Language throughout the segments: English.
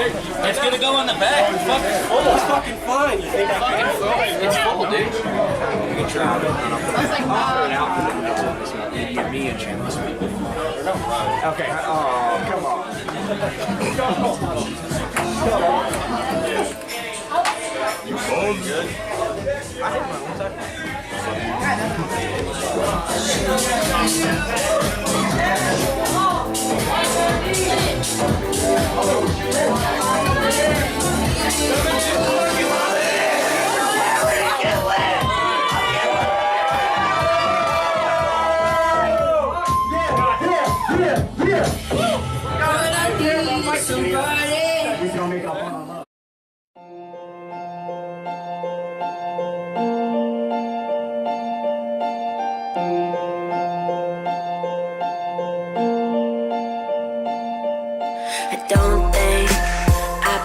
It's gonna go on the back. It's fucking full. It's fucking fine. You think fucking full? It's full, dude. You can try it. Me and Chan must be. Okay. Oh, come on. You both good? I hit my one time.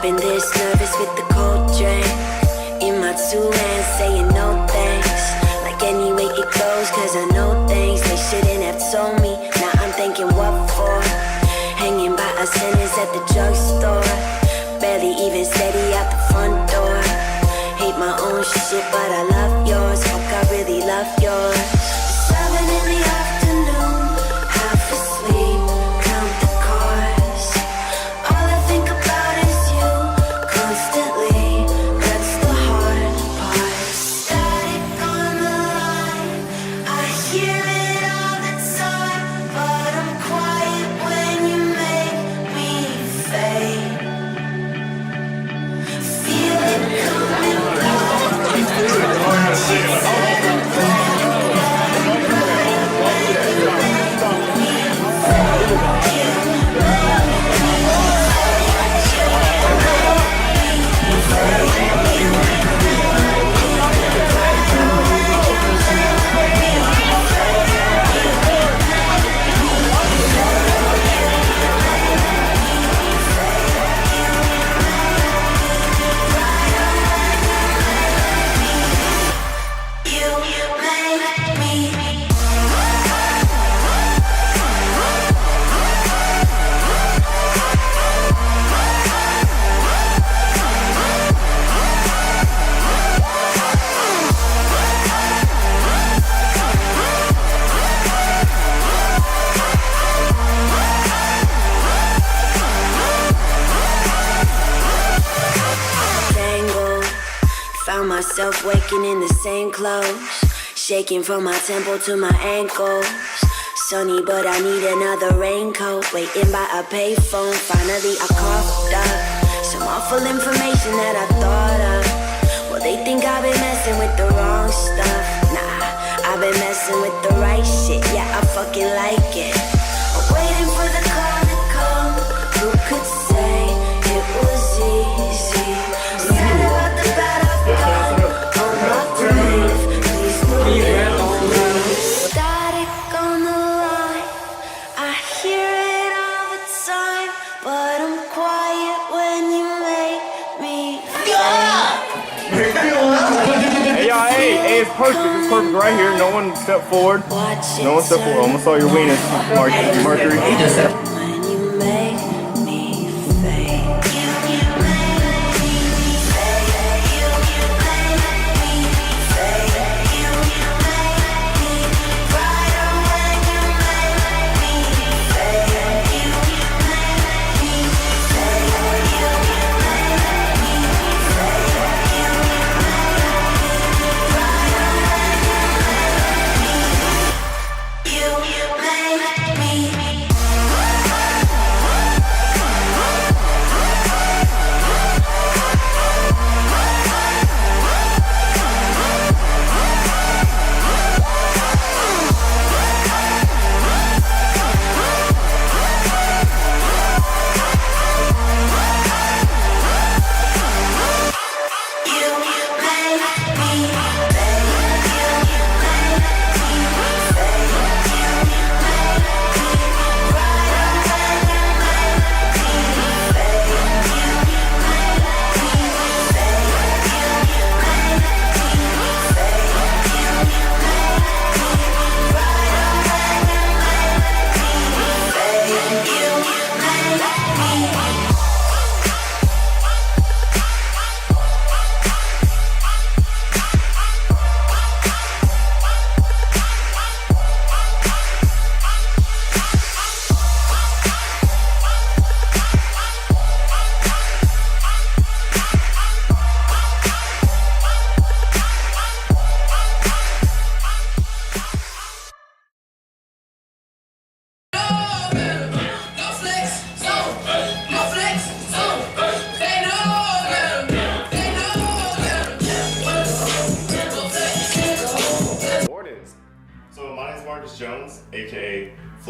Been this nervous with the cold drink in my 2 hands, saying no thanks. Like any way it goes, cause I know things they shouldn't have told me. Now I'm thinking what for? Hanging by a sentence at the drugstore, barely even steady out the front door. Hate my own shit, but I love yours. Fuck, I really love yours. 7 in the afternoon, half asleep, count the cars. All I think about is constantly, that's the hard part. Static on the line, I hear it all the time, but I'm quiet when you make me fade. Feel it coming myself waking in the same clothes, shaking from my temple to my ankles. Sunny, but I need another raincoat. Waiting by a payphone, finally I coughed up some awful information that I thought of. Well, they think I've been messing with the wrong stuff. Nah, I've been messing with the right shit. Yeah, I fucking like it. Waiting for the call to come. Who could say it was easy? Sad about the bad I've done. On my grave, please believe me. Static on the line, I hear it all the time, but I'm quiet when you make me Hey y'all, hey, it's perfect. It's perfect right here. No one step forward. No one step forward. Almost saw your weenus, Mercury. When you make me fade. You make me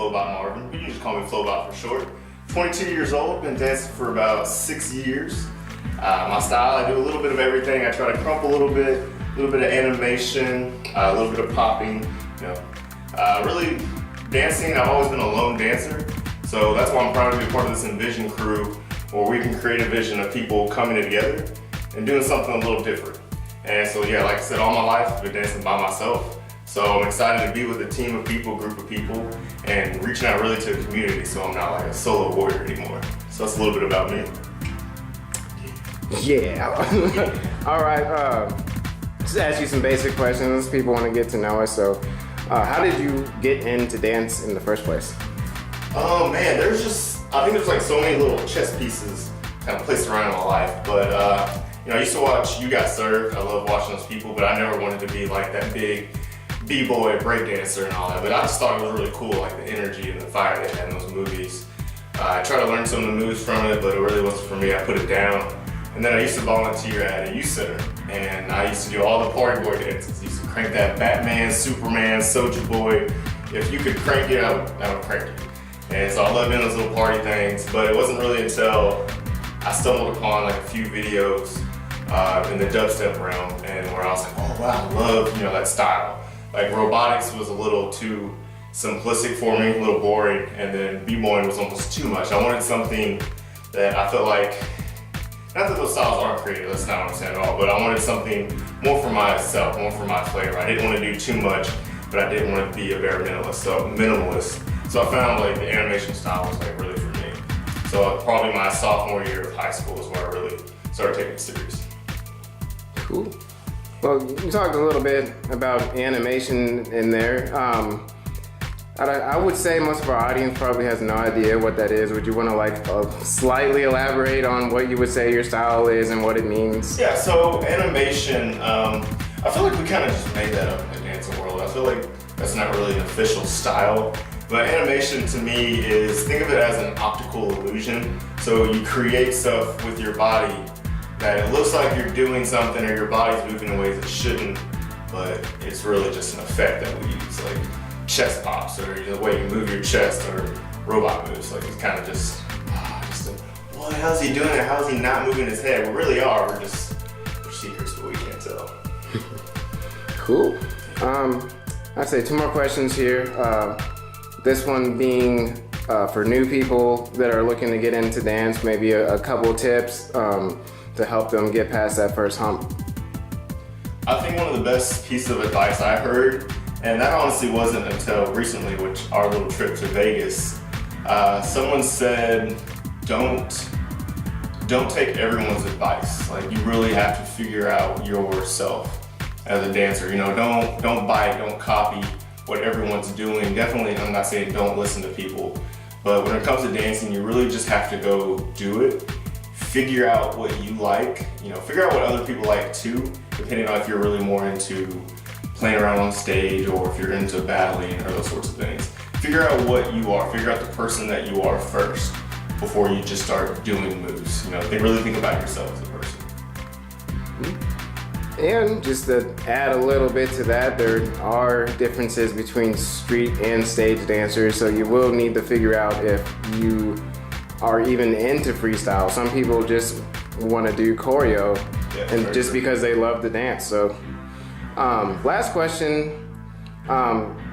Flobot Marvin. You can just call me Flobot for short. 22 years old, been dancing for about 6 years. My style, I do a little bit of everything. I try to crump a little bit of animation, a little bit of popping, you know. Really, dancing, I've always been a lone dancer, so that's why I'm proud to be part of this Envision crew, where we can create a vision of people coming together and doing something a little different. And so yeah, like I said, all my life I've been dancing by myself. So I'm excited to be with a team of people, group of people, and reaching out really to the community, so I'm not like a solo warrior anymore. So that's a little bit about me. Yeah. All right, just ask you some basic questions. People want to get to know us. So how did you get into dance in the first place? Oh man, I think there's like so many little chess pieces kind of placed around in my life. But you know, I used to watch You Got Served. I love watching those people, but I never wanted to be like that big b-boy breakdancer and all that. But I just thought it was really cool, like the energy and the fire they had in those movies. I tried to learn some of the moves from it, but it really wasn't for me. I put it down. And then I used to volunteer at a youth center, and I used to do all the party boy dances. I used to crank that Batman, Superman, Soldier Boy. If you could crank it, I would crank it. And so I loved doing those little party things, but it wasn't really until I stumbled upon like a few videos in the dubstep realm, and where I was like, oh wow, I love, you know, that style. Like robotics was a little too simplistic for me, a little boring, and then b-boying was almost too much. I wanted something that I felt like, not that those styles aren't creative, that's not what I'm saying at all, but I wanted something more for myself, more for my flavor. I didn't want to do too much, but I didn't want to be a bare minimalist. So I found like the animation style was like really for me. So probably my sophomore year of high school is where I really started taking it serious. Cool. Well, you talked a little bit about animation in there. I would say most of our audience probably has no idea what that is. Would you want to like slightly elaborate on what you would say your style is and what it means? Yeah, so animation, I feel like we kind of just made that up in the dancing world. I feel like that's not really an official style. But animation to me is, think of it as an optical illusion. So you create stuff with your body that it looks like you're doing something or your body's moving in ways it shouldn't, but it's really just an effect that we use, like chest pops or the way you move your chest or robot moves. Like it's kind of just what, how's he doing it? How's he not moving his head? We really are, we're secrets, but we can't tell. Cool. I'd say 2 more questions here. This one being for new people that are looking to get into dance, maybe a couple tips to help them get past that first hump. I think one of the best pieces of advice I heard, and that honestly wasn't until recently, which our little trip to Vegas, someone said, don't take everyone's advice. Like you really have to figure out yourself as a dancer. You know, don't bite, don't copy what everyone's doing. Definitely, I'm not saying don't listen to people, but when it comes to dancing, you really just have to go do it. Figure out what you like, you know, figure out what other people like too, depending on if you're really more into playing around on stage or if you're into battling or those sorts of things. Figure out what you are, figure out the person that you are first before you just start doing moves. You know, really think about yourself as a person. And just to add a little bit to that, there are differences between street and stage dancers, so you will need to figure out if you are even into freestyle. Some people just want to do choreo, and just because they love the dance. So last question,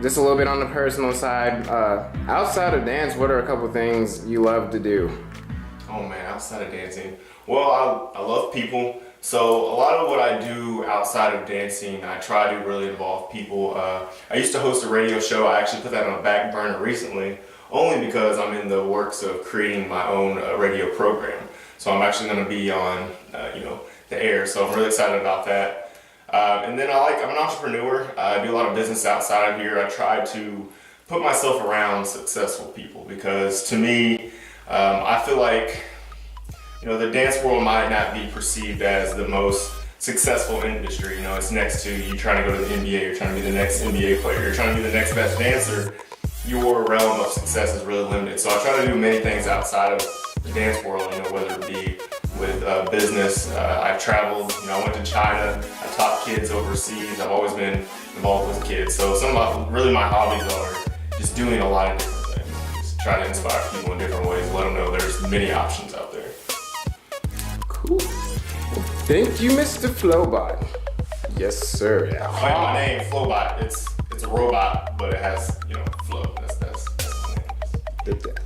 just a little bit on the personal side. Outside of dance, what are a couple things you love to do? Oh man, outside of dancing, well, I love people. So a lot of what I do outside of dancing, I try to really involve people. I used to host a radio show. I actually put that on a back burner recently, only because I'm in the works of creating my own radio program. So I'm actually going to be on, the air. So I'm really excited about that. And then I'm an entrepreneur. I do a lot of business outside of here. I try to put myself around successful people because to me, I feel like, the dance world might not be perceived as the most successful industry. It's next to you trying to go to the NBA, you're trying to be the next NBA player, you're trying to be the next best dancer. Your realm of success is really limited. So I try to do many things outside of the dance world, whether it be with business. I've traveled, I went to China, I taught kids overseas. I've always been involved with kids. So some of my hobbies are just doing a lot of different things. try to inspire people in different ways. Let them know there's many options out there. Cool. Thank you, Mr. Flobot. Yes, sir. Yeah, my name, Flobot. It's a robot, but it has, flow. That's my name.